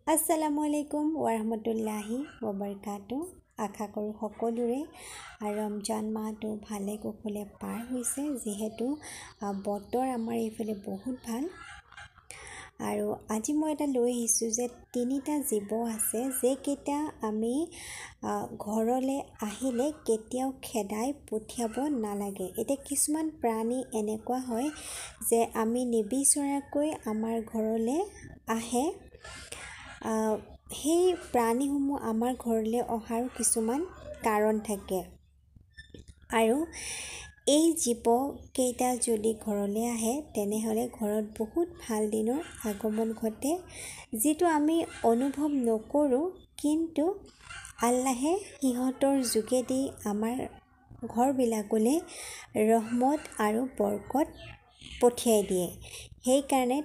আসসালামু আলাইকুম ওয়াৰাহমাতুল্লাহি ওয়াবাৰাকাতুহ। আশা কৰোঁ সকলোৰে ৰমজান মাহটো ভালে কুশলে পাৰ হৈছে। যিহেতু বতৰ আমাৰ এইফালে বহুত ভাল, আৰু আজি মই এটা লৈ আহিছোঁ যে তিনিটা জীৱ আছে যেকেইটা আমি ঘৰলৈ আহিলে কেতিয়াও খেদাই পঠিয়াব নালাগে। এতিয়া কিছুমান প্ৰাণী এনেকুৱা হয় যে আমি নিবিচৰাকৈ আমাৰ ঘৰলৈ আহে। সেই প্ৰাণীসমূহ আমাৰ ঘৰলৈ অহাৰ কিছুমান কাৰণ থাকে, আৰু এই জীৱকেইটা যদি ঘৰলৈ আহে তেনেহ'লে ঘৰত বহুত ভাল দিনৰ আগমন ঘটে, যিটো আমি অনুভৱ নকৰোঁ, কিন্তু আল্লাহে সিহঁতৰ যোগেদি আমাৰ ঘৰবিলাকলৈ ৰহমত আৰু বৰকত পঠিয়াই দিয়ে। সেইকাৰণে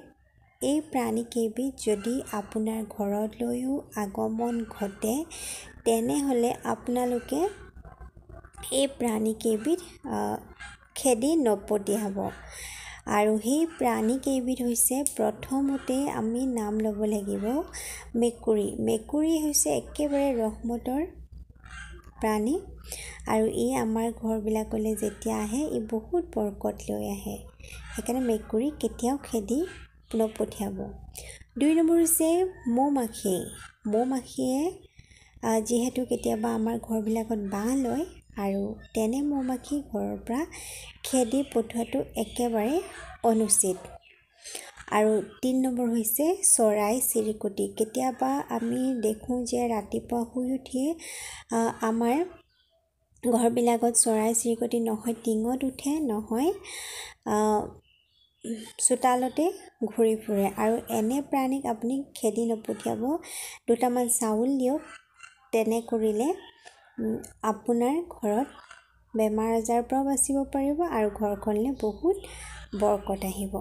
এই প্ৰাণীকেইবিধ যদি আপোনাৰ ঘৰলৈও আগমন ঘটে তেনেহ'লে আপোনালোকে এই প্ৰাণীকেইবিধ খেদি নপঠিয়াব। আৰু সেই প্ৰাণীকেইবিধ হৈছে, প্ৰথমতে আমি নাম ল'ব লাগিব মেকুৰী। মেকুৰী হৈছে একেবাৰে ৰহমতৰ প্ৰাণী, আৰু ই আমাৰ ঘৰবিলাকলৈ যেতিয়া আহে ই বহুত বৰকত লৈ আহে। সেইকাৰণে মেকুৰী কেতিয়াও খেদি নপঠিয়াব। 2 নম্বৰ হৈছে মৌমাখি। মৌমাখিয়ে যিহেতু কেতিয়াবা আমাৰ ঘৰবিলাকত বাঁহ লয়, আৰু তেনে মৌমাখি ঘৰৰ পৰা খেদি পঠোৱাটো একেবাৰে অনুচিত। আৰু 3 নম্বৰ হৈছে চৰাই চিৰিকটি। কেতিয়াবা আমি দেখোঁ যে ৰাতিপুৱা শুই উঠিয়ে আমাৰ ঘৰবিলাকত চৰাই চিৰিকটি নহয় টিঙত উঠে, নহয় চোতালতে ঘূৰি ফুৰে, আৰু এনে প্ৰাণীক আপুনি খেদি নপঠিয়াব। 2টামান চাউল দিয়ক। তেনে কৰিলে আপোনাৰ ঘৰত বেমাৰ আজাৰৰ পৰাও বাচিব পাৰিব আৰু ঘৰখনলৈ বহুত বৰকত আহিব।